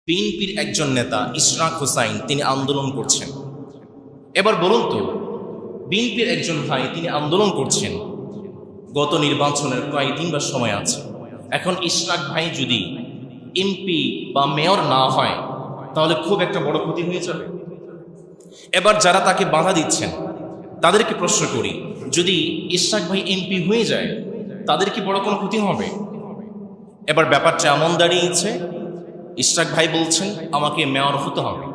বিএনপির একজন নেতা ইশরাক হোসাইন তিনি আন্দোলন করছেন। এবার বলুন তো, বিএনপির একজন ভাই তিনি আন্দোলন করছেন, গত নির্বাচনের কয়েকদিন বা সময় আছে। এখন ইশরাক ভাই যদি এমপি বা মেয়র না হয় তাহলে খুব একটা বড় ক্ষতি হয়ে যাবে। এবার যারা তাকে বাধা দিচ্ছেন তাদেরকে প্রশ্ন করি, যদি ইশরাক ভাই এমপি হয়ে যায় তাদের কি বড় কোনো ক্ষতি হবে? এবার ব্যাপারটা এমন দাঁড়িয়েছে, ইশরাক ভাই বলছেন আমাকে মেয়র হতে হবে,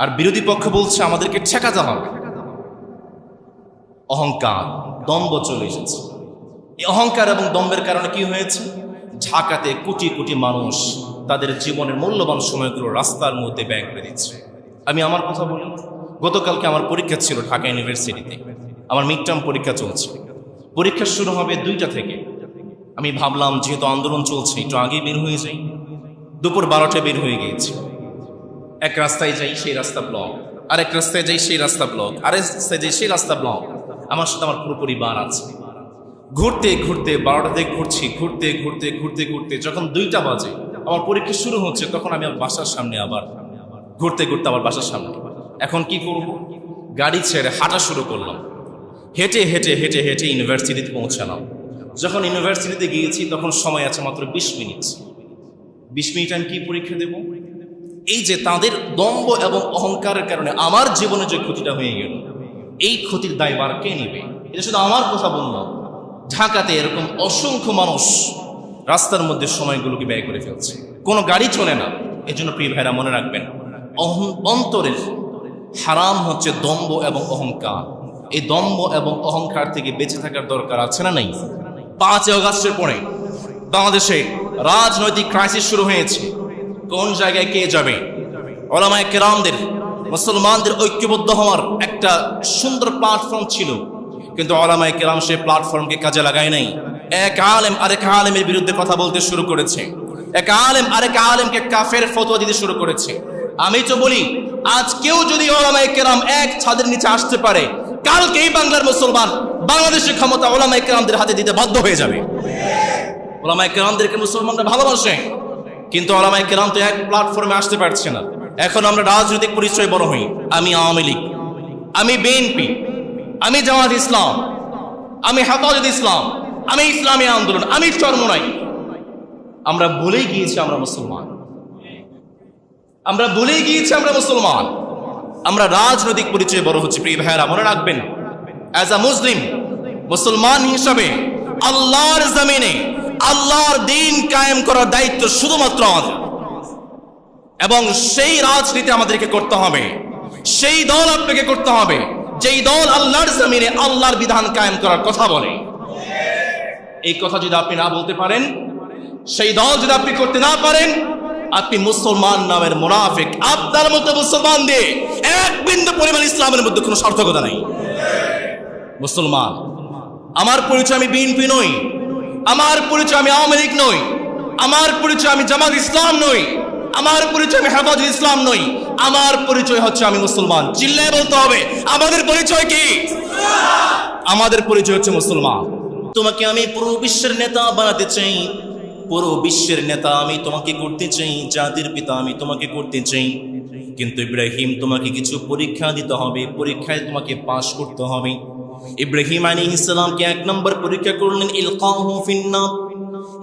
আর বিরোধী পক্ষ বলছে আমাদেরকে ঠেকাতে হবে। অহংকার, দম্ভ চলে এসেছে। এই অহংকার এবং দম্ভের কারণে কি হয়েছে? ঢাকাতে কোটি কোটি মানুষ তাদের জীবনের মূল্যবান সময়গুলো রাস্তার মধ্যে ব্যয় করে দিচ্ছে। আমি আমার কথা বলি, গতকালকে আমার পরীক্ষা ছিল ঢাকা ইউনিভার্সিটিতে। আমার মিড টার্ম পরীক্ষা চলছে, পরীক্ষা শুরু হবে 2টা থেকে। আমি ভাবলাম যেহেতু আন্দোলন চলছে একটু আগে বের হয়ে যাই। দুপুর 12টায় বের হয়ে গিয়েছি। এক রাস্তায় যাই সেই রাস্তা ব্লক, আরেক রাস্তায় যাই সেই রাস্তা ব্লক, আরেক রাস্তায় যাই সেই রাস্তা ব্লক। আমার সাথে আমার পুরো পরিবার আছে। ঘুরতে ঘুরতে 12টা থেকে ঘুরতে ঘুরতে যখন 2টা বাজে আমার পরীক্ষা শুরু হচ্ছে, তখন আমি আমার বাসার সামনে আবার ঘুরতে আবার বাসার সামনে। এখন কি করব? গাড়ি ছেড়ে হাঁটা শুরু করলাম। হেঁটে ইউনিভার্সিটিতে পৌঁছালাম। যখন ইউনিভার্সিটিতে গিয়েছি তখন সময় আছে মাত্র 20 মিনিট। 20 মিনিট আমি কি পরীক্ষা দেব? এই যে তাদের দম্ভ এবং অহংকারের কারণে আমার জীবনে যে ক্ষতিটা হয়ে গেল, এই ক্ষতির দায়ভার কে নেবে? এটা শুধু আমার কথা বললাম, ঢাকাতে এরকম অসংখ্য মানুষ রাস্তার মধ্যে সময়গুলোকে ব্যয় করে ফেলছে, কোনো গাড়ি চলে না। এই জন্য প্রিয় ভাইরা মনে রাখবেন, অন্তরের হারাম হচ্ছে দম্ভ এবং অহংকার। এই দম্ভ এবং অহংকার থেকে বেঁচে থাকার দরকার আছে না নাই? 5 আগস্টের পরে বাংলাদেশে রাজনৈতিক ক্রাইসিস শুরু হয়েছে। কোন জায়গায় কে যাবে? ওলামায়ে কেরামদের, মুসলমানদের ঐক্যবদ্ধ হওয়ার একটা সুন্দর প্ল্যাটফর্ম ছিল, কিন্তু ওলামায়ে কেরাম সেই প্ল্যাটফর্মকে কাজে লাগায় নাই। এক আলেম আরেক আলেমের বিরুদ্ধে কথা বলতে শুরু করেছে, এক আলেম আরেক আলেমকে কাফের ফতোয়া দিতে শুরু করেছে। আমি তো বলি, আজ কেউ যদি ওলামায়ে কেরাম এক ছাদের নিচে আসতে পারে, কালকেই বাংলার মুসলমান বাংলাদেশের ক্ষমতা ওলামায়ে কেরামদের হাতে দিতে বাধ্য হয়ে যাবে। ওলামায়ে কেরামদেরকে মুসলমানরা ভালোবাসে, কিন্তু ওলামায়ে কেরাম তো এক প্ল্যাটফর্মে আসতে পারছে না। এখন আমরা রাজনৈতিক পরিচয় বড় হই, আমি আওয়ামী লীগ, আমি বিএনপি, আমি জামাত ইসলাম, আমি হেফাজত ইসলাম, আমি ইসলামী আন্দোলন, আমি চরমোনাই। আমরা ভুলেই গিয়েছি আমরা মুসলমান, আমরা ভুলেই গিয়েছি আমরা মুসলমান। আমরা রাজনৈতিক পরিচয় বড় হচ্ছে। প্রিয় ভাইয়েরা মনে রাখবেন, অ্যাজ আ মুসলিম, মুসলমান হিসাবে আল্লাহর জমিনে আল্লাহর দ্বীন কায়েম করার দায়িত্ব শুধুমাত্র আমাদের, এবং সেই রাজনীতি আমাদেরকে করতে হবে। সেই দল আপনাকে করতে হবে যেই দল আল্লাহর জমিনে আল্লাহর বিধান কায়েম করার কথা বলে। এই কথা যদি আপনি না বলতে পারেন, সেই দল যদি আপনি করতে না পারেন, আপনি মুসলমান নামের মুনাফিক। আপনার মতো মুসলমান দিয়ে এক বিন্দু পরিমাণ ইসলামের মধ্যে কোনো সার্থকতা নাই। মুসলমান, আমার পরিচয় আমি বিএনপি নই, আমার পরিচয় আমি আওয়ামী লীগ নই, আমার পরিচয় আমি জামাত ইসলাম নই, আমার পরিচয় আমি হেফাজত ইসলাম নই, আমার পরিচয় হচ্ছে আমি মুসলমান। চিল্লায় বলতে হবে, আমাদের পরিচয় কি? আমাদের পরিচয় হচ্ছে মুসলমান। তোমাকে আমি পুরো বিশ্বের নেতা বানাতে চাই, পুরো বিশ্বের নেতা আমি তোমাকে করতে চাই, জাতির পিতা আমি তোমাকে করতে চাই। কিন্তু ইব্রাহিম, তোমাকে কিছু পরীক্ষা দিতে হবে, পরীক্ষায় তোমাকে পাশ করতে হবে। ইব্রাহিম আলাইহিস সালামকে 1 নম্বর পরীক্ষা করলেন, ইলকাহু ফিন্নার।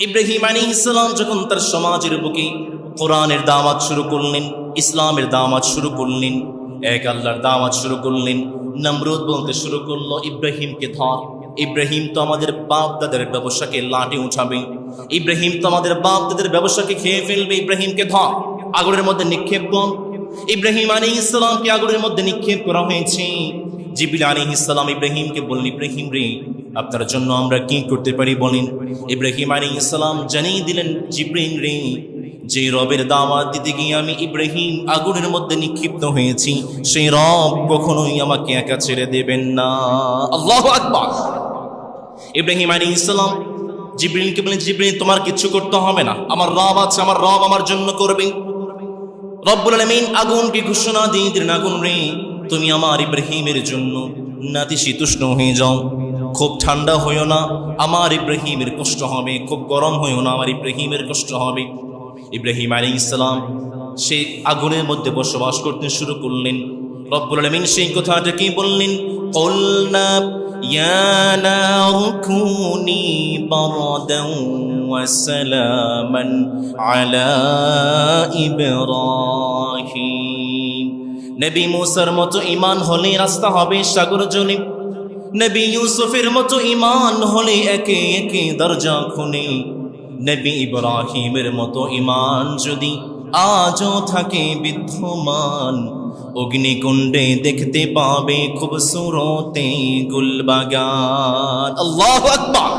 ইব্রাহিম আলাইহিস সালাম যখন তার সমাজের বুকে কোরআনের দাওয়াত শুরু করলেন, ইসলামের দাওয়াত শুরু করলেন, এক আল্লাহর দাওয়াত শুরু করলেন, নমরুদ বলতে শুরু করলো ইব্রাহিমকে ধর। ইব্রাহিম তো আমাদের বাপ দাদের ব্যবসাকে লাটে উঠাবে, ইব্রাহিম তো আমাদের বাপ দাদের ব্যবসাকে খেয়ে ফেলবে, ইব্রাহিমকে ধর, আগুনের মধ্যে নিক্ষেপ কর। ইব্রাহিম আলাইহিস সালামকে আগুনের মধ্যে নিক্ষেপ করা হয়েছে। জিবরিল আলাইহিস সালাম ইব্রাহিমকে বললেন, ইব্রাহিম রে, আপনার জন্য আমরা কি করতে পারি বলেন? ইব্রাহিম আলাইহিস সালাম জানিয়ে দিলেন, জিবরিল রে, যে রবের দাওয়াত দিতে গিয়ে আমি ইব্রাহিম আগুনের মধ্যে নিক্ষিপ্ত হয়েছি, সেই রব কখনোই আমাকে একা ছেড়ে দেবেন না। আল্লাহু আকবার। ইব্রাহিম আলাইহিস সালাম জিবরিলকে বলেন, জিবরিল তোমার কিছু করতে হবে না, আমার রব আছে, আমার রব আমার জন্য করবে। রব্বুল আলামিন আগুনকে ঘোষণা দিয়ে দিলেন, আগুন রে, তুমি আমার ইব্রাহিমের জন্য নাতিশীতোষ্ণ হয়ে যাও, খুব ঠান্ডা হইও না, আমার ইব্রাহিমের কষ্ট হবে, খুব গরম হইও না, আমার ইব্রাহিমের কষ্ট হবে। ইব্রাহিম আলাইহিস সালাম সেই আগুনের মধ্যে বসবাস করতে শুরু করলেন। রব্বুল আলামিন সেই কথাটা কি বললেন? কুলনা ইয়া নারু কুনি বারদান ওয়া সালামান আলা ইব্রাহিম। নবী মূসার মতো ঈমান হলে রাস্তা হবে সাগর জলে, নবী ইউসুফের মতো ঈমান হলে একে একে দরজা খুলে, নবী ইব্রাহিমের মতো ঈমান যদি আজও থাকে বিদ্যমান, অগ্নিকুণ্ডে দেখতে পাবে খুবসুরতে গুলবাগান। আল্লাহু আকবার।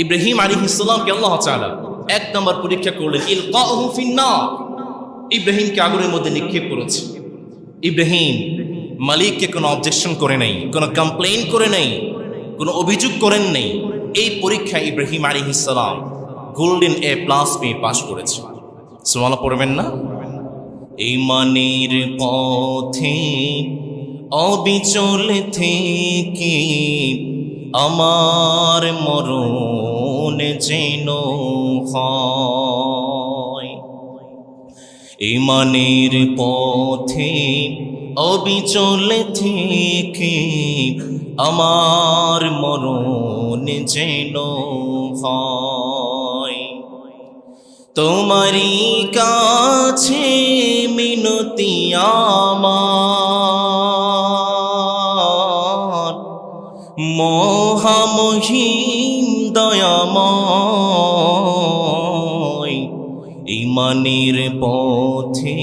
ইব্রাহিম আলাইহিস সালামকে আল্লাহ তাআলা এক নম্বর পরীক্ষা করলেন, ইলকাউহু ফিন্নার। ইব্রাহিমকে আগুনের মধ্যে নিক্ষেপ করেছে। ইব্রাহিম মালিককে কোনো অবজেকশন করে নাই, কোনো কমপ্লেইন করে নাই, কোনো অভিযোগ করেন নাই। এই পরীক্ষায় ইব্রাহিম আলাইহিস সালাম গোল্ডেন A+ পেয়ে পাশ করেছে। সুবহানাল্লাহ পড়বেন না? ঈমানের পথে অবিচল থেকে আমার মরণ যেন হয়। ঈমানের পথে অবিচল থেকে আমার মরণ যেন হয়। তোমারই কাছে মিনতি আমার, মহামহিম দয়াময়। ঈমানের পথে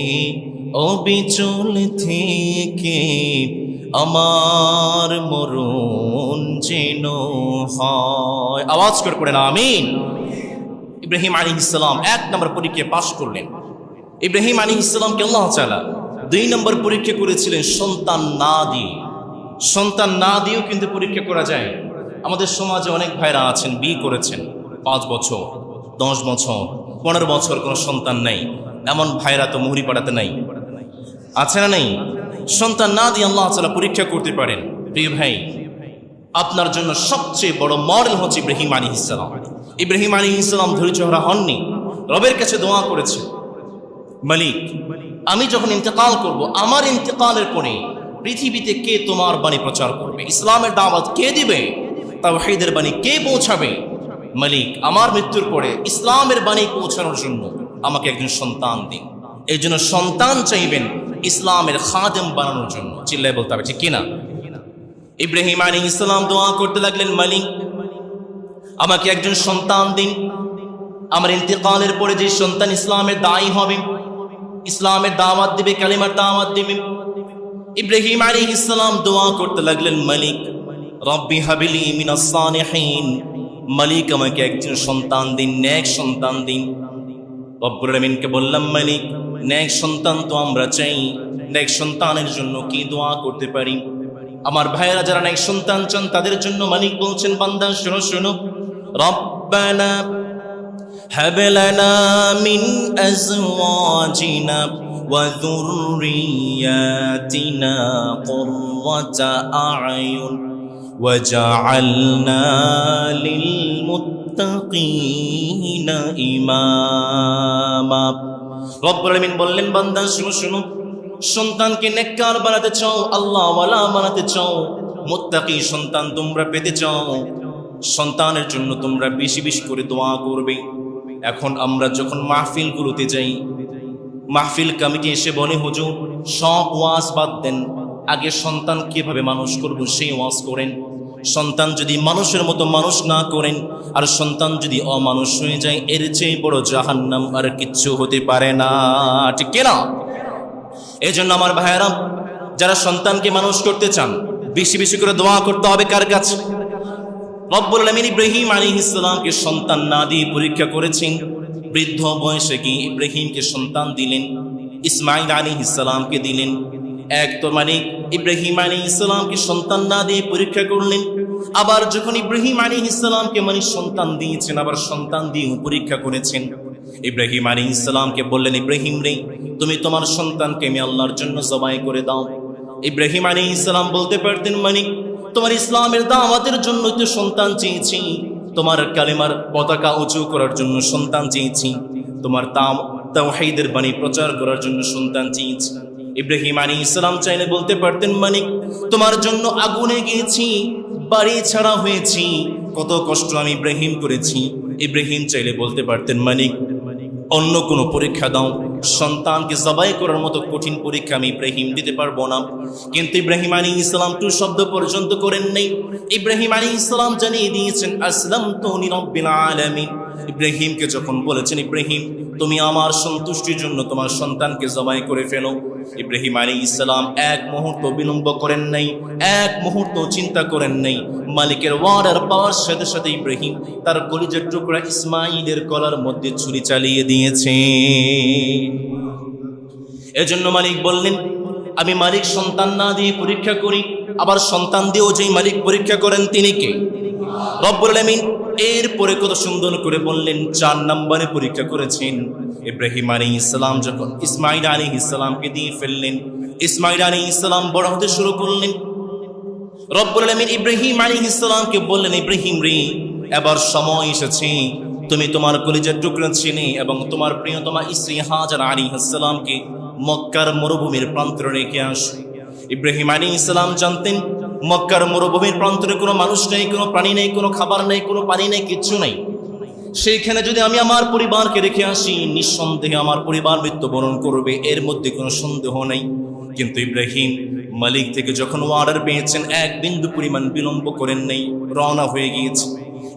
অবিচল থেকে আমার মরণ যেন হয়। আওয়াজ করে পড়েন আমিন। ইব্রাহিম আলাইহিস সালাম এক নম্বর পরীক্ষায় পাশ করলেন। ইব্রাহিম আলাইহিস সালামকে আল্লাহ তাআলা 2 নম্বর পরীক্ষা করেছিলেন সন্তান না দিয়ে। সন্তান না দিয়েও কিন্তু পরীক্ষা করা যায়। আমাদের সমাজে অনেক ভাইরা আছেন, বিয়ে করেছেন, 5 বছর 10 বছর 15 বছর কোনো সন্তান নাই। এমন ভাইরা তো মুহুরি পাড়াতে নাই, আছে না নেই? সন্তান না দিয়ে আল্লাহ তাআলা পরীক্ষা করতে পারেন। প্রিয় ভাই, আপনার জন্য সবচেয়ে বড় মডেল হচ্ছে ইব্রাহিম আলাইহিস সালাম। ইব্রাহিম আলাইহিস সালাম ধৈর্যহারা হননি, রবের কাছে দোয়া করেছে, মালিক আমি যখন ইন্তেকাল করব, আমার ইন্তেকালের পরে পৃথিবীতে কে তোমার বাণী প্রচার করবে, ইসলামের দাওয়াত কে দিবে, তাওহীদের বাণী কে পৌঁছাবে? মালিক আমার মৃত্যুর পরে ইসলামের বাণী পৌঁছানোর জন্য আমাকে একজন সন্তান দিন। এই জন্য সন্তান চাইবেন ইসলামের খাদেম বানানোর জন্য। চিল্লায় বলতে হবে ঠিক কিনা? ইব্রাহিম আলাইহিস সালাম দোয়া করতে লাগলেন, মালিক আমাকে একজন সন্তান দিন, আমার ইন্তেকালের পরে যে সন্তান ইসলামের দায়ী হবে, ইসলামের দাওয়াত দিবে, কালিমার দাওয়াত দিবে। ইব্রাহিম আলাইহিস সালাম দোয়া করতে লাগলেন, মালিক রব্বি হাবিলি মিনাস সালিহিন, মালিক আমাকে একজন সন্তান দিন, নেক সন্তান দিন। রব্বুল আলামিনকে বললাম, মালিক নেক সন্তান তো আমরা চাই, নেক সন্তানের জন্য কি দোয়া করতে পারি? আমার ভাইয়েরা যারা নেক সন্তান চান তাদের জন্য মালিক বলছেন, বান্দা শোনো শোনো, রব্বানা হাব লানা মিন আজওয়াজিনা ওয়া যুররিয়াতিনা কুররাতা আ'য়ুন ওয়াজআলনা লিল মুত্তাকিনা ইমামা। রব্বুল আলামিন বললেন, বান্দা শুনো শুনো, সন্তানকে নেককার বানাতে চাও, আল্লাহ ওয়ালা বানাতে চাও, মুত্তাকি সন্তান তোমরা পেতে চাও, সন্তানের জন্য তোমরা বেশি বেশি করে দোয়া করবে। এখন আমরা যখন মাহফিলগুলোতে যাই, মাহফিল কমিটি এসে বলে, হুজুর সব ওয়াজ বাদ দেন, আগে সন্তান কিভাবে মানুষ করব সেই ওয়াজ করেন। সন্তান যদি মানুষের মতো মানুষ না করেন, আর সন্তান যদি অমানুষ হয়ে যায়, এর চেয়ে বড় জাহান্নাম আর কিচ্ছু হতে পারে না, ঠিক কিনা? এই জন্য আমার ভাইয়েরা, যারা সন্তানকে মানুষ করতে চান বেশি বেশি করে দোয়া করতে হবে কার কাছে? রব্বুল আলামিন ইব্রাহিম আলাইহিস সালামকে সন্তান না দিয়ে পরীক্ষা করেছেন। বৃদ্ধ বয়সে কি ইব্রাহিমকে সন্তান দিলেন, ইসমাঈল আলাইহিস সালামকে দিলেন। এক তো মানে ইব্রাহিম আলাইহিস সালামকে সন্তান না দিয়ে পরীক্ষা করলেন, আবার যখন ইব্রাহিম আলাইহিস সালামকে মানে সন্তান দিয়েছেন, আবার সন্তান দিয়ে পরীক্ষা করেছেন। ইব্রাহিম আলাইহিস সালামকে বললেন, ইব্রাহিম রে, তুমি তোমার সন্তানকে আমি আল্লাহর জন্য জবাই করে দাও। ইব্রাহিম আলাইহিস সালাম বলতে পারতেন, মানিক তোমার ইসলামের দাওয়াতের জন্য তো সন্তান চেয়েছি, তোমার কালেমার পতাকা উঁচু করার জন্য সন্তান চেয়েছি, তোমার তাওহীদের বাণী প্রচার করার জন্য সন্তান চেয়েছে। ইব্রাহিম আলাইহিস সালাম চাইলে বলতে পারতেন, মালিক তোমার জন্য আগুনে গিয়েছি, বাড়ি ছাড়া হয়েছি, কত কষ্ট আমি ইব্রাহিম করেছি। ইব্রাহিম চাইলে বলতে পারতেন, মালিক অন্য কোনো পরীক্ষা দাও, সন্তানকে জবাই করার মতো কঠিন পরীক্ষা আমি ইব্রাহিম দিতে পারবো না। কিন্তু ইব্রাহিম আলাইহিস সালাম টু শব্দ পর্যন্ত করেন নাই। ইব্রাহিম আলাইহিস সালাম জানিয়ে দিয়েছেন, আসলামতু লিরাব্বিল আলামিন। ইব্রাহিমকে যখন বলেছেন, ইব্রাহিম তুমি আমার সন্তুষ্টির জন্য তোমার সন্তানকে জবাই করে ফেলো, ইব্রাহিম আলাইহিস সালাম এক মুহূর্ত বিলম্ব করেন নাই, এক মুহূর্ত চিন্তা করেন নাই। মালিকের ওয়ার্ডার পাওয়ার সাথে সাথে ইব্রাহিম তার কলিজার টুকরা ইসমাইলের গলার মধ্যে ছুরি চালিয়ে দিয়েছে। এজন্য মালিক বললেন, আমি মালিক সন্তান না দিয়ে পরীক্ষা করি, আবার সন্তান দিয়েও যেই মালিক পরীক্ষা করেন তিনি কে? রব্বুল আলামিন। এরপরে কত সুন্দর করে বললেন, 4 নম্বরে পরীক্ষা করেছেন। ইব্রাহিম আলাইহিস সালাম যখন ইসমাইল আলাইহিস সালামকে দিয়ে ফেললেন, ইসমাইল আলাইহিস সালাম বড় হতে শুরু করলেন। রব্বুল আলামিন ইব্রাহিম আলাইহিস সালামকে বললেন, ইব্রাহিম রে, এবার সময় এসেছে তুমি তোমার কলিজার টুকরা ছেলে এবং তোমার প্রিয়তমা স্ত্রী হাজার আলাইহিস সালামকে মক্কার মরুভূমির প্রান্তরে রেখে আসো। ইব্রাহিম আলাইহিস সালাম জানতেন মক্কার মরুভূমির প্রান্তরে কোনো মানুষ নেই, কোনো প্রাণী নেই, কোনো খাবার নেই, কোনো পানি নেই, কিচ্ছু নেই। সেইখানে যদি আমি আমার পরিবারকে রেখে আসি, নিঃসন্দেহে আমার পরিবার মৃত্যুবরণ করবে, এর মধ্যে কোনো সন্দেহ নেই। কিন্তু ইব্রাহিম মালিক থেকে যখন অর্ডার পেয়েছেন, এক বিন্দু পরিমাণ বিলম্ব করেন নেই, রওনা হয়ে গিয়েছে।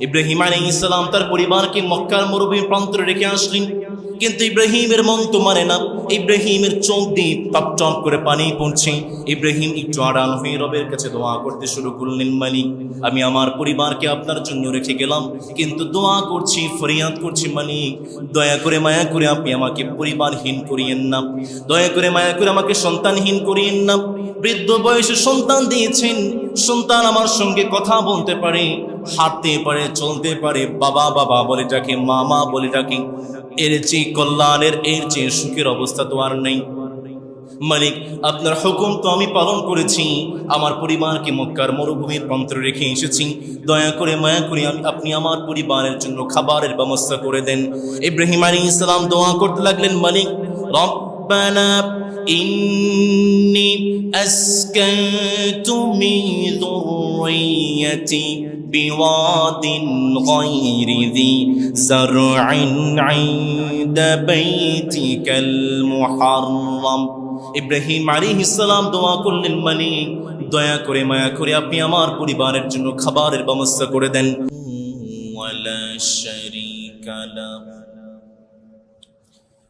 ইব্রাহিম আলাইহিস সালাম তার পরিবারকে মক্কার মরুভূমির প্রান্তরে রেখে আসলেন। কিন্তু ইব্রাহিমের মন তো মানে না, ইব্রাহিমের চোখ দিয়ে টপ টপ করে পানি পড়ছে। ইব্রাহিম একটু আড়াল হয়ে রবের কাছে দোয়া করতে শুরু করলেন, মালিক আমি আমার পরিবারকে আপনার জন্য রেখে গেলাম, কিন্তু দোয়া করছি, ফরিয়াদ করছি, মালিক দয়া করে মায়া করে আপনি আমাকে পরিবারহীন করিয়েন না, দয়া করে মায়া করে আমাকে সন্তানহীন করিয়েন না। বৃদ্ধ বয়সে সন্তান দিয়েছেন, সন্তান আমার সঙ্গে কথা বলতে পারে, হাঁটতে পারে, চলতে পারে, বাবা বাবা বলে ডাকে, মামা বলে ডাকে। এর চেয়ে কল্যাণের, এর চেয়ে সুখের অবস্থা তো আর নেই। মালিক আপনার হুকুম তো আমি পালন করেছি, আমার পরিবারকে মক্কার মরুভূমির প্রান্তরে রেখে এসেছি, দয়া করে মায়া করে আপনি আমার পরিবারের জন্য খাবারের ব্যবস্থা করে দেন। ইব্রাহিম আলাইহিস সালাম দোয়া করতে লাগলেন, মালিক রব্বানা ইন্নী আসকানতু মিন যুররিয়্যাতি বিওয়াদিন গায়রি যি যার'ইন ইনদা বাইতিকাল মুহাররাম। ইব্রাহিম আলাইহিস সালাম দোয়া করলেন, মালিক দয়া করে মায়া করে আপনি আমার পরিবারের জন্য খাবারের ব্যবস্থা করে দেন। ওয়ালা শারীকা লাহু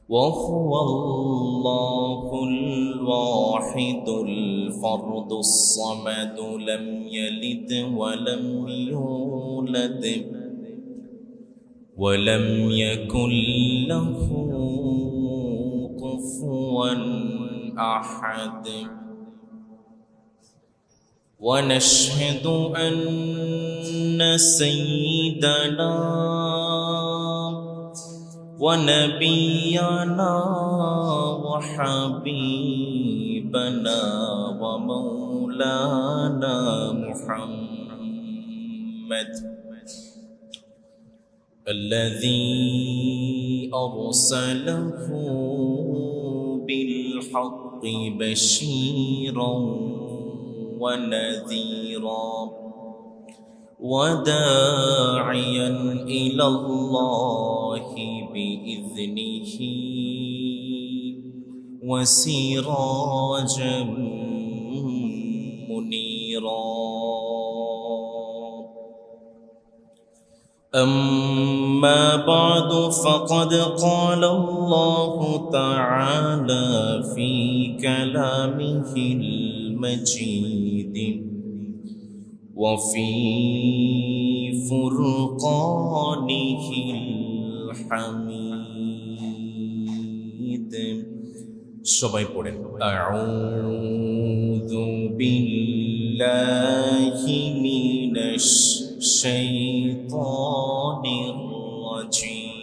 وهو الله الواحد الفرد الصمد لم يلد ولم يولد ولم يكن له كفوا أحد ونشهد أن سيدنا ونبينا وحبيبنا ومولانا محمد الذي أرسله بالحق بشيرا ونذيرا وداعيا إلى الله بإذنه وسراجا منيرا. أما بعد فقد قال الله تعالى في كلامه المجيد وفي فرقانه الحميد. সবাই পড়েন, আউযু বিল্লাহি মিনাশ শাইতানির রাজীম।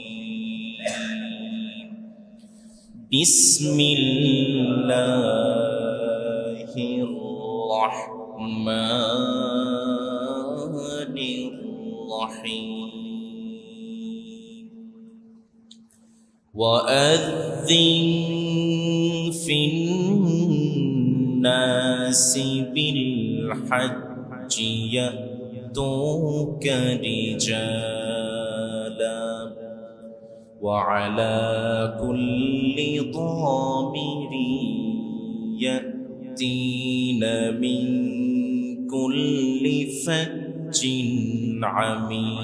বিসমিল্লাহির রাহমানির রাহিম। وأذن في الناس بالحج يأتوك رجالا وعلى كل ضامر يأتين من كل فج عميق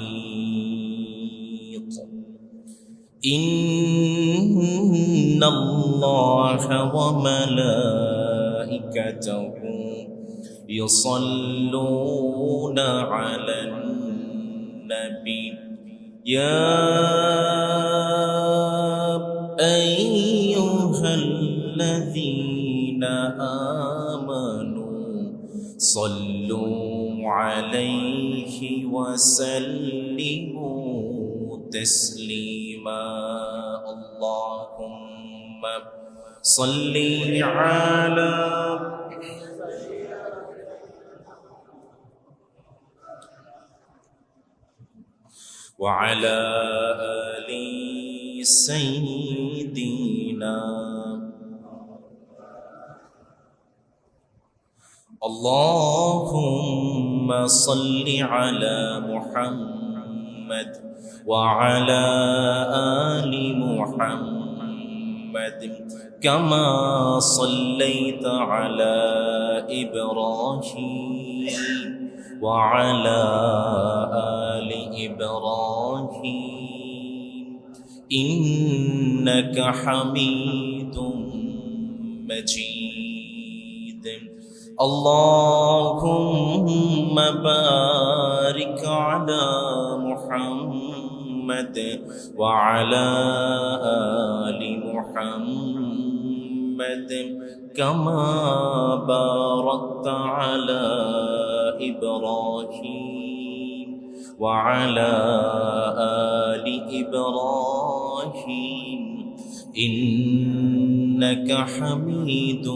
إن الله وملائكته يصلون على النبي يا أيها الذين آمنوا صلوا عليه وسلموا تسليما اللهم صل على وعلى آل سيدنا اللهم صل على محمد وعلى آل محمد كما صليت على إبراهيم وعلى آل إبراهيم إنك حميد مجيد اللهم بارك على محمد وعلى آل محمد كما باركت على إبراهيم وعلى آل إبراهيم إنك حميد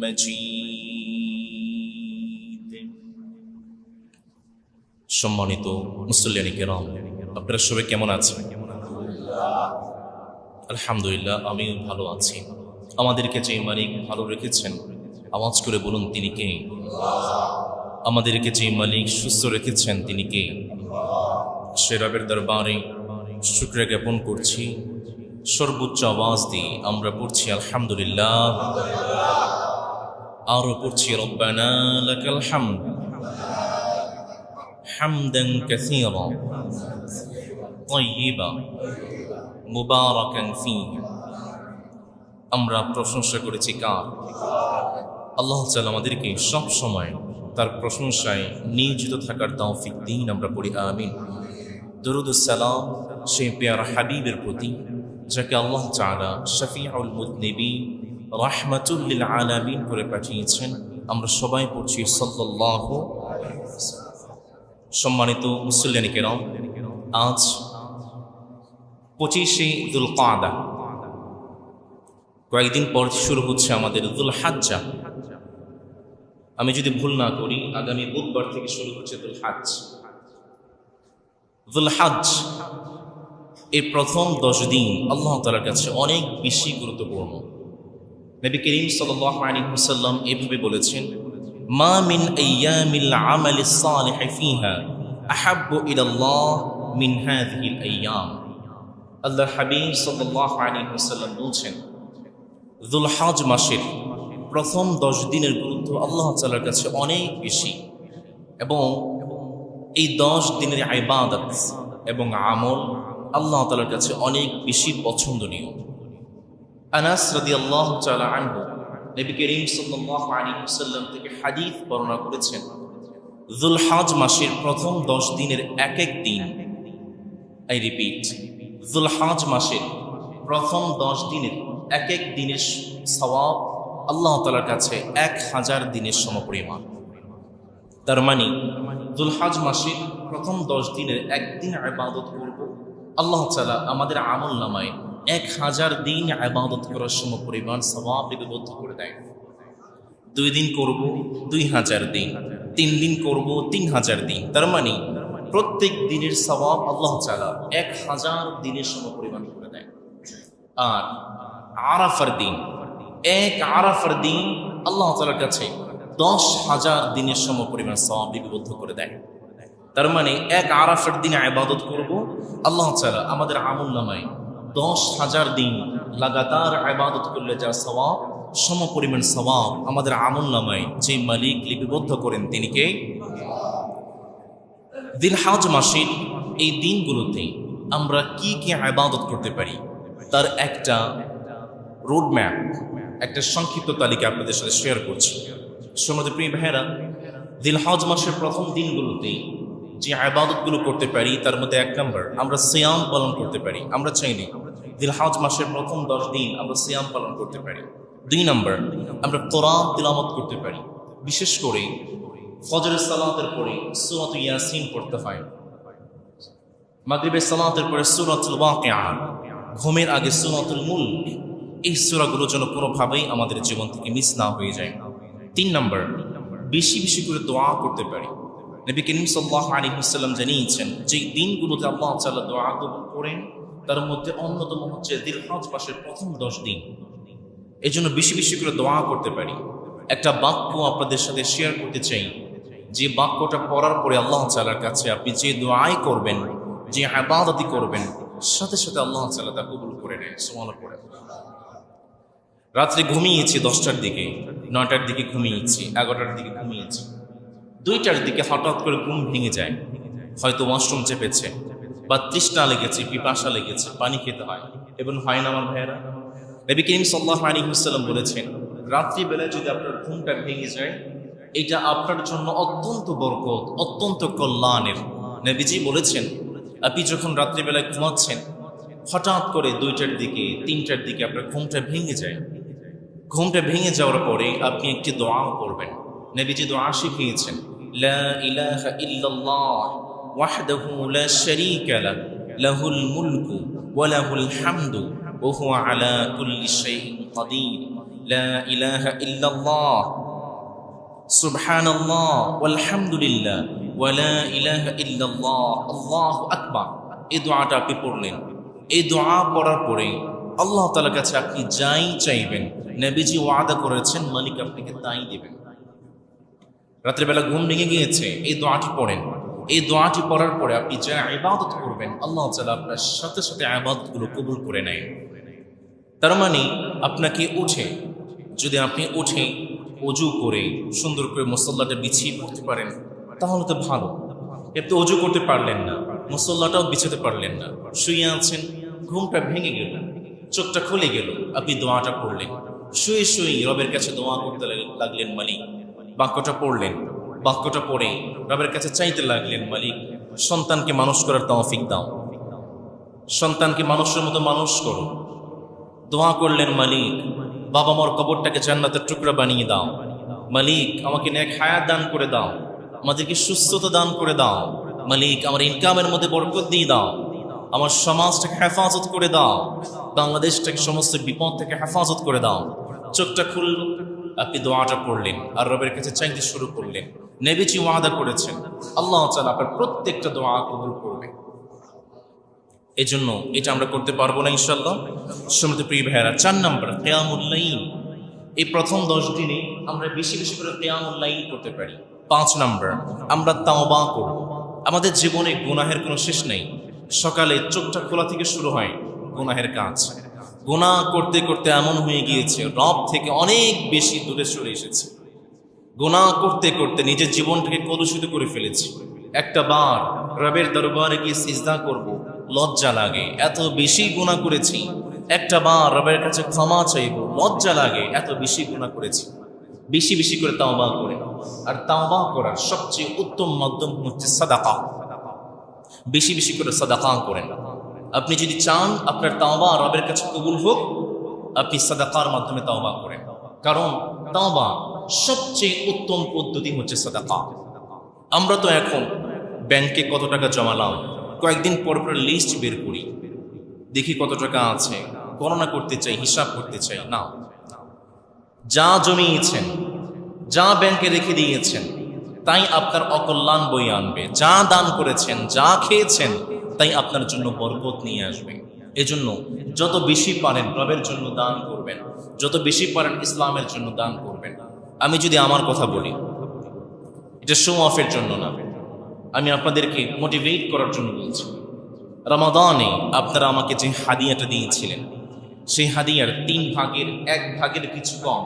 مجيد সম্মানিত মুসল্লিয়ানি কেরাম, আপনারা সবাই কেমন আছেন? আলহামদুলিল্লাহ, আমি ভালো আছি। আমাদেরকে যে মালিক ভালো রেখেছেন, আওয়াজ করে বলুন তিনি কে? আমাদেরকে যে মালিক সুস্থ রেখেছেন তিনি কে? সে রবের দরবারে শুকরিয়া জ্ঞাপন করছি। সর্বোচ্চ আওয়াজ দিয়ে আমরা পড়ছি আলহামদুলিল্লাহ, আরো পড়ছি রব্বানা লাকাল হামদ হামদান কাসীরা তাইয়্যিবা মুবারাকান ফীহি। আমরা প্রশংসা করেছি কার? আল্লাহ তাআলা আমাদেরকে সব সময় তার প্রশংসায় নিয়োজিত থাকার তৌফিক দিন। আমরা পড়ি আমিন। দরুদ ও সালাম সেই পেয়ারা হাবিবের প্রতি যাকে আল্লাহ তাআলা শফিউল মুযনিবিন রাহমাতুল লিল আলামিন করে পাঠিয়েছেন। আমরা সবাই পড়ছি সাল্লাল্লাহু আলাইহি ওয়াসাল্লাম। সম্মানিত মুসল্লিয়ানি কেরাম, আজ 25শে যুলকাদা, কয়েকদিন পর শুরু হচ্ছে আমাদের যুলহাজ্জা। আমি যদি ভুল না করি আগামী বুধবার থেকে শুরু হচ্ছে যুলহাজ্জ। যুলহাজ্জ এই প্রথম 10 দিন আল্লাহ তাআলার কাছে অনেক বেশি গুরুত্বপূর্ণ। নবী করিম সাল্লাল্লাহু আলাইহি ওয়াসাল্লাম এভাবে বলেছেন, মা মিন আইয়ামিল আমালিস সালিহ ফিহা আহাব্বু ইলাল্লাহ মিন হাযিহিল আইয়াম। আল্লাহর হাবিব সাল্লাল্লাহু আলাইহি ওয়াসাল্লাম বলেছেন, যুলহজ মাসের প্রথম 10 দিনের গুরুত্ব আল্লাহ তাআলার কাছে অনেক বেশি, এবং এই 10 দিনের ইবাদত এবং আমল আল্লাহ তাআলার কাছে অনেক বেশি পছন্দনীয়। আনাস রাদিয়াল্লাহু তাআলা আনহু নবী করিম সাল্লাল্লাহু আলাইহি ওয়াসাল্লাম থেকে হাদিস বর্ণনা করেছেন, যুলহজ মাসের প্রথম 10 দিনের এক এক দিন, আই রিপিট, যুলহজ মাসের প্রথম 10 দিনের এক এক দিনের সওয়াব আল্লাহ তাআলার কাছে 1000 দিনের সমপরিমাণ। তার মানে যুলহজ মাসের প্রথম 10 দিনের একদিন ইবাদত করব, আল্লাহ তাআলা আমাদের আমল নামায় 1000 দিন ইবাদত করার সমপরিমাণ সওয়াব লিপিবদ্ধ করে দেয়। 2 দিন করব 2000 দিন, 3 দিন করব 3000 দিন। তার মানে প্রত্যেক দিনের সওয়াব আল্লাহ তাআলা 1000 দিনের সমপরিমাণ করে দেয়। আর আরাফার দিন, এক আরাফার দিন আল্লাহ তাআলার কাছে 10,000 দিনের সমপরিমাণ সওয়াব লিপিবদ্ধ করে দেয়। তার মানে এক আরাফার দিনে ইবাদত করব, আল্লাহ তাআলা আমাদের আমলনামায় 10,000 দিন লাগাতার ইবাদত করলে যা সওয়াব, সমপরিমাণ সওয়াব আমাদের আমলনামায় যে মালিক লিপিবদ্ধ করেন তিনি কে? জিলহজ মাসের এই দিনগুলোতে আমরা কি কি ইবাদত করতে পারি তার একটা রোডম্যাপ, একটা সংক্ষিপ্ত তালিকা আপনাদের সাথে শেয়ার করছি। সম্মানিত প্রিয় ভাইয়েরা, জিলহজ মাসের প্রথম দিনগুলোতে যে ইবাদতগুলো করতে পারি তার মধ্যে 1 নম্বর, আমরা সিয়াম পালন করতে পারি। আমরা চাইলে জিলহজ মাসের প্রথম 10 দিন আমরা সিয়াম পালন করতে পারি। 2 নম্বর, আমরা কোরআন তিলাওয়াত করতে পারি। বিশেষ করে ফজরের সালাতের পরে সূরা ইয়াসিন পড়তে হয়, মাগরিবের সালাতের পরে সূরাতুল ওয়াকিয়া, ঘুমের আগে সূরাতুল মুলক। এই সূরাগুলো যেন কোনোভাবেই আমাদের জীবন থেকে মিস না হয়ে যায়। 3 নম্বর, বেশি বেশি করে দোয়া করতে পারি। নবী করিম সাল্লাল্লাহু আলাইহি ওয়াসাল্লাম জানিয়েছেন যে দিনগুলোতে আল্লাহ তাআলা দোয়া কবুল করেন তার মধ্যে অন্যতম হচ্ছে জিলহজ মাসের প্রথম 10 দিন। এজন্য বেশি বেশি করে দোয়া করতে পারি। একটা বাক্য আপনাদের সাথে শেয়ার করতে চাই, যে বাক্যটা পড়ার পরে আল্লাহ তাআলার কাছে আপনি যে দোয়াই করবেন, যে ইবাদতই করবেন, সাথে সাথে আল্লাহ তাআলা তা কবুল করে নেন। সুবহানাল্লাহ পড়ে। রাত্রে ঘুমিয়েছি 10টার দিকে, 9টার দিকে ঘুমিয়েছি, 11টার দিকে ঘুমিয়েছি, 2টার দিকে হঠাৎ করে ঘুম ভেঙে যায়। হয়তো ওয়াশরুম চেপেছে বা তৃষ্ণা লেগেছে, পিপাসা লেগেছে, পানি খেতে হয়, এবং হয় না আমার ভাইয়েরা? নবী করিম সাল্লাল্লাহু আলাইহি ওয়াসাল্লাম বলেছেন, রাত্রিবেলায় যদি আপনার ঘুমটা ভেঙে যায় এটা আপনার জন্য অত্যন্ত বরকত, অত্যন্ত কল্যাণের। নবীজি বলেছেন, আপনি যখন রাত্রিবেলায় ঘুমাচ্ছেন হঠাৎ করে 2টার দিকে 3টার দিকে আপনার ঘুমটা ভেঙে যায়, ঘুমটা ভেঙে যাওয়ার পরে আপনি একটি দোয়া করবেন। নবীজি দোয়া শিখিয়েছেন, লা ইলাহা ইল্লাল্লাহ ওয়াহদাহু লা শারীকা লাহু লাহুল মুলকু ওয়া লাহুল হামদু ওয়া হুয়া আলা কুল্লি শাইইন কাদির, লা ইলাহা ইল্লাল্লাহ সুবহানাল্লাহ ওয়াল হামদুলিল্লাহ ওয়া লা ইলাহা ইল্লাল্লাহ আল্লাহু আকবার। এই দোয়াটা আপনি পড়লেন। এই দোয়া পড়ার পরে আল্লাহ তাআলার কাছে আপনি যাই চাইবেন নবীজি ওয়াদা করেছেন মালিক আপনাকে তাই দেবেন। রাত্রিবেলা ঘুম ভেঙে গিয়েছে, এই দোয়াটি পড়েন। এই দোয়াটি পড়ার পরে আপনি যা ইবাদত করবেন আল্লাহ তাআলা আপনার সাথে সাথে ইবাদতগুলো কবুল করে নেয়। তার মানে আপনাকে উঠে, যদি আপনি উঠে ওযু করে সুন্দর করে মুসল্লাটা বিছিয়ে পড়তে পারেন তাহলে তো ভালো। এতে ওযু করতে পারলেন না, মুসল্লাটাও বিছাতে পারলেন না, শুয়ে আছেন, ঘুমটা ভেঙে গেল, চোখটা খুলে গেল, আপনি দোয়াটা পড়লেন। শুয়ে শুয়ে রবের কাছে দোয়া করতে লাগলেন মালিক। বাক্যটা পড়লেন, বাক্যটা পড়ে রবের কাছে চাইতে লাগলেন, মালিক সন্তানকে মানুষ করার তৌফিক দাও, সন্তানকে মানুষের মতো মানুষ করো। দোয়া করলেন, মালিক বাবা মার কবরটাকে জান্নাতের টুকরা বানিয়ে দাও, মালিক আমাকে নেক হায়াত দান করে দাও, আমাদেরকে সুস্থতা দান করে দাও, মালিক আমার ইনকামের মধ্যে বরকত দিয়ে দাও, আমার সমাজটাকে হেফাজত করে দাও, বাংলাদেশটাকে সমস্ত বিপদ থেকে হেফাজত করে দাও। চোখটা খুলল, আপনি দোয়াটা পড়লেন আর রবের কাছে চাইতে শুরু করলেন। নবীজি ওয়াদা করেছেন আল্লাহ তাআলা আপনার প্রত্যেকটা দোয়া কবুল করবে। এই জন্য এটা আমরা করতে পারবো না ইনশাআল্লাহ। সম্মানিত প্রিয় ভাইয়েরা, 4 নম্বর কিয়ামুল লাইল। এই প্রথম 10 দিনে আমরা বেশি বেশি করে কিয়ামুল লাইল করতে পারি। 5 নম্বর, আমরা তাওবা করব। আমাদের জীবনে গুনাহের কোনো শেষ নেই। সকালে চোখটা খোলা থেকে শুরু হয় গুনাহের কাজ। গুনাহ করতে করতে এমন হয়ে গিয়েছে রব থেকে অনেক বেশি দূরে চলে এসেছে। গুনাহ করতে করতে নিজের জীবনটাকে কলুষিত করে ফেলেছি। একটা বার রবের দরবারে গিয়ে সিজদা করব, লজ্জা লাগে, এত বেশি গুনাহ করেছি। একটা বার রবের কাছে ক্ষমা চাইব, লজ্জা লাগে, এত বেশি গুনাহ করেছি। বেশি বেশি করে তাওবা করে, আর তাওবা করার সবচেয়ে উত্তম মাধ্যম হচ্ছে সাদাকা। বেশি বেশি করে সাদাকা করেন। আপনি যদি চান আপনার তাওবা রবের কাছে কবুল হোক, আপনি সাদাকার মাধ্যমে তাওবা করেন। কারণ তাওবা সবচেয়ে উত্তম পদ্ধতি হচ্ছে সাদাকা। আমরা তো এখন ব্যাংকে কত টাকা জমালাম, কয়েকদিন পর পর লিস্ট বের করি, দেখি কত টাকা আছে, গণনা করতে চাই, হিসাব করতে চাই না। যা জমিয়েছেন, যা ব্যাংকে রেখে দিয়েছেন, তাই আপনার অকল্যাণ বয়ে আনবে। যা দান করেছেন, যা খেয়েছেন, তাই আপনার জন্য বরকত নিয়ে আসবে। এজন্য যত বেশি পারেন রবের জন্য দান করবেন, যত বেশি পারেন ইসলামের জন্য দান করবেন। আমি যদি আমার কথা বলি, এটা শো অফের জন্য না, আমি আপনাদেরকে মোটিভেট করার জন্য বলছি। রমাদানে আপনারা আমাকে যে হাদিয়াটা দিয়েছিলেন, সেই হাদিয়ার 3 ভাগের 1 ভাগের কিছু কম,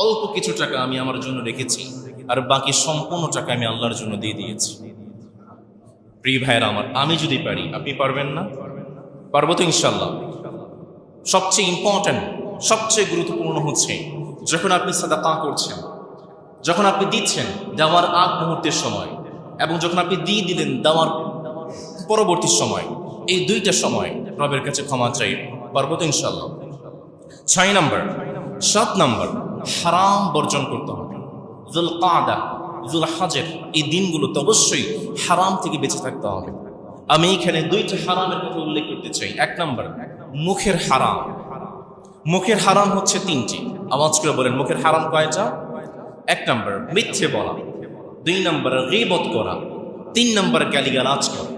অল্প কিছু টাকা আমি আমার জন্য রেখেছি, আর বাকি সম্পূর্ণ টাকা আমি আল্লাহর জন্য দিয়ে দিয়েছি। প্রিয় ভাইয়েরা আমার, আমি যদি পারি, আপনি পারবেন না? পারবো তো ইনশাল্লাহ। সবচেয়ে ইম্পর্ট্যান্ট, সবচেয়ে গুরুত্বপূর্ণ হচ্ছে যখন আপনি সাদাকা করছেন, যখন আপনি দিচ্ছেন দেওয়ার আগ মুহূর্তের সময়, এবং যখন আপনি দিয়ে দিলেন দেওয়ার পরবর্তী সময়, এই 2টা সময় রবের কাছে ক্ষমা চাই। পারবো তো ইনশাল্লাহ। 6 নম্বর, 7 নম্বর, হারাম বর্জন করতে হবে। যুলকাদা, যুলহজ্জের এই দিনগুলোতে অবশ্যই হারাম থেকে বেঁচে থাকতে হবে। আমি এখানে 2টা হারামের কথা উল্লেখ করতে চাই। 1 নম্বর, মুখের হারাম। মুখের হারাম হচ্ছে 3টি। আওয়াজ করে বলেন, মুখের হারাম কয়টা? 1 নম্বর মিথ্যে বলা, 2 নম্বর গীবত করা, 3 নম্বর গালিগালাজ করা।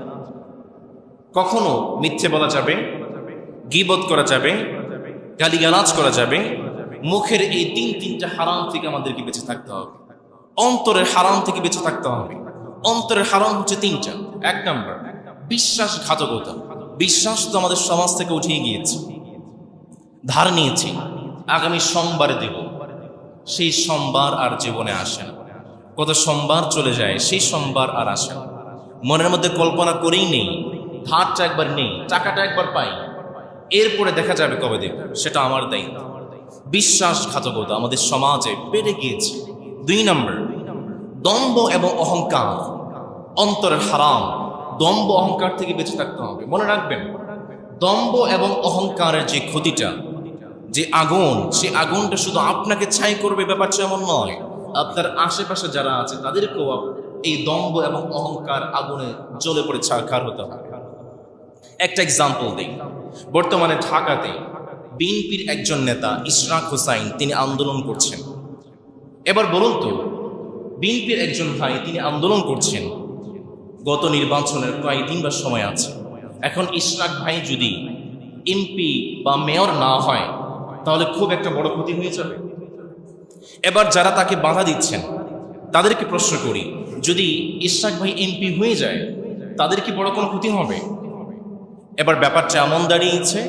কখনো মিথ্যে বলা যাবে, গীবত করা যাবে, গালিগালাজ করা যাবে। মুখের এই 3টা হারাম থেকে আমাদেরকে বেঁচে থাকতে হবে। অন্তরের হারাম থেকে বেঁচে থাকতে হবে। অন্তরের হারাম হচ্ছে 3টা। 1 নম্বর বিশ্বাসঘাতকতা। বিশ্বাস তো আমাদের সমাজ থেকে উঠিয়ে গিয়েছে। ধার নিয়েছি, আগামী সোমবারে দেব, সেই সোমবার আর জীবনে আসে না। কত সোমবার চলে যায়, সেই সোমবার আর আসে না। মনের মধ্যে কল্পনা করেই নেই, ধারটা একবার নেই, টাকাটা একবার পাই, এরপরে দেখা যাবে কবে দেব, সেটা আমার দায়িত্ব। বিশ্বাসঘাতকতা আমাদের সমাজে বেড়ে গিয়েছে। 2 নম্বর দম্ভ এবং অহংকার। অন্তরের হারাম। দম্ভ অহংকার থেকে বেঁচে থাকতে হবে। মনে রাখবেন, দম্ভ এবং অহংকারের যে ক্ষতিটা, যে আগুন, সেই আগুনটা শুধু আপনাকে ছাই করবে ব্যাপারটা এমন নয়, আপনার আশেপাশে যারা আছে তাদেরকেও এই দম্ভ এবং অহংকার আগুনে জ্বলে পড়ে ছারখার হতে হবে। একটা এক্সাম্পল দিই। বর্তমানে ঢাকাতে বিএনপির একজন নেতা ইশরাক হোসাইন, তিনি আন্দোলন করছেন। এবার বলুন তো, বিএনপির একজন ভাই তিনি আন্দোলন করছেন, গত নির্বাচনের প্রায় 3 বার সময় আছে। এখন ইশরাক ভাই যদি এমপি বা মেয়র না হয়, তাহলে খুব একটা বড় ক্ষতি হয়ে যাবে। এবার যারা তাকে বাধা দিচ্ছেন তাদেরকে প্রশ্ন করি, যদি ইশরাক ভাই এমপি হয়ে যায়, তাদের কি বড় কোনো ক্ষতি হবে? এবার ব্যাপারটা এমন দাঁড়িয়েছে,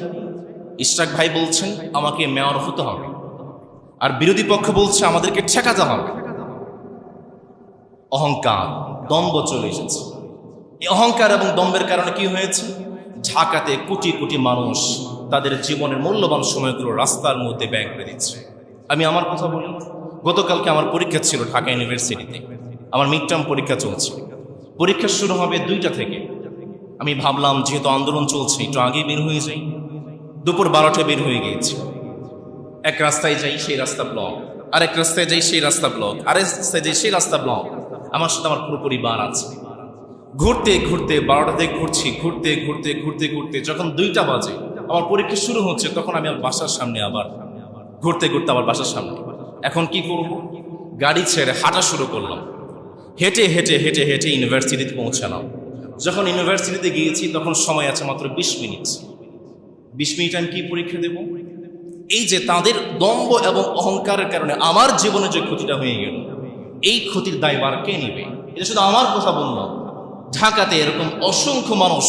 ইশরাক ভাই বলছেন আমাকে মেয়র হতে হবে, আর বিরোধী পক্ষ বলছে আমাদেরকে ঠেকাতে হবে। অহংকার, দম্ভ চলে এসেছে। এই অহংকার এবং দম্ভের কারণে কি হয়েছে? ঢাকাতে কোটি কোটি মানুষ তাদের জীবনের মূল্যবান সময়গুলো রাস্তার মধ্যে ব্যয় করে দিচ্ছে। আমি আমার কথা বলি, গতকালকে আমার পরীক্ষা ছিল ঢাকা ইউনিভার্সিটিতে। আমার মিড টার্ম পরীক্ষা চলছে। পরীক্ষা শুরু হবে 2টা থেকে। আমি ভাবলাম যেহেতু আন্দোলন চলছে একটু আগে বের হয়ে যাই। দুপুর 12টায় বের হয়ে গিয়েছি। এক রাস্তায় যাই, সেই রাস্তা ব্লক, আরেক রাস্তায় যাই, সেই রাস্তা ব্লক, আরেক রাস্তায় যাই, সেই রাস্তা ব্লক। আমার সাথে আমার পুরো পরিবার আছে। ঘুরতে ঘুরতে 12টাতে ঘুরছি, ঘুরতে ঘুরতে ঘুরতে ঘুরতে যখন 2টা বাজে, আমার পরীক্ষা শুরু হচ্ছে, তখন আমি আমার বাসার সামনে আবার ঘুরতে ঘুরতে আমার বাসার সামনে। এখন কি করব? গাড়ি ছেড়ে হাঁটা শুরু করলাম। হেঁটে হেঁটে হেঁটে হেঁটে ইউনিভার্সিটিতে পৌঁছালাম। যখন ইউনিভার্সিটিতে গিয়েছি তখন সময় আছে মাত্র 20 মিনিট। 20 মিনিট আমি কি পরীক্ষা দেব? এই যে তাদের দম্ভ এবং অহংকারের কারণে আমার জীবনে যে ক্ষতিটা হয়ে গেল, এই ক্ষতির দায়ভার কে নেবে? এটা শুধু আমার কথা বললাম, ঢাকাতে এরকম অসংখ্য মানুষ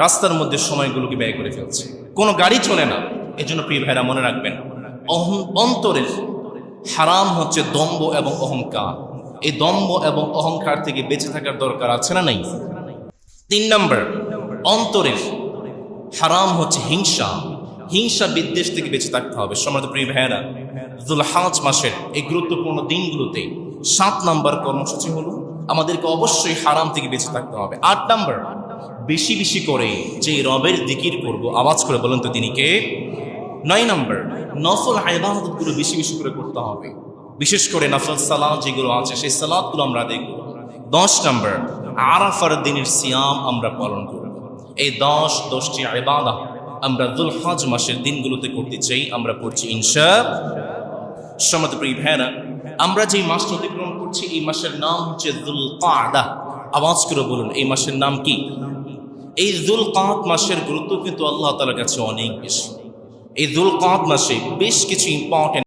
রাস্তার মধ্যে সময়গুলোকে ব্যয় করে ফেলছে, কোনো গাড়ি চলে না। এজন্য প্রিয় ভাইরা মনে রাখবেন, অন্তরের হারাম হচ্ছে দম্ভ এবং অহংকার। এই দম্ভ এবং অহংকার থেকে বেঁচে থাকার দরকার আছে না নাই? 3 নম্বর, অন্তরের হারাম হচ্ছে হিংসা। হিংসা বিদ্বেষ থেকে বেঁচে থাকতে হবে। সম্মানিত প্রিয় ভাইয়েরা, যুলহজ্জ মাসের এই গুরুত্বপূর্ণ দিনগুলোতে 7 নম্বর কর্মসূচি হলো আমাদেরকে অবশ্যই হারাম থেকে বেঁচে থাকতে হবে। 8 নম্বর, বেশি বেশি করে যে রবের জিকির করব, আওয়াজ করে বলেন তো তিনি কে? 9 নম্বর, নফল ইবাদতগুলো বেশি বেশি করে করতে হবে, বিশেষ করে নফল সালাত যেগুলো আছে সেই সালাতগুলো আমরা দেখব। 10 নম্বর, আরাফার দিনের সিয়াম আমরা পালন করব। এই 10টি ইবাদত আমরা যুলহজ্জ মাসের দিনগুলোতে করতে চাই, আমরা পড়ছি ইনশাআল্লাহ। সম্মানিত প্রিয় ভাইরা, আমরা যে মাসটা অতিক্রম করছি এই মাসের নাম হচ্ছে যুলকাদা। আওয়াজ করে বলুন এই মাসের নাম কি? এই যুলকাদ মাসের গুরুত্ব কিন্তু আল্লাহ তাআলার কাছে অনেক বেশি। এই যুলকাদ মাসে বেশ কিছু ইম্পর্টেন্ট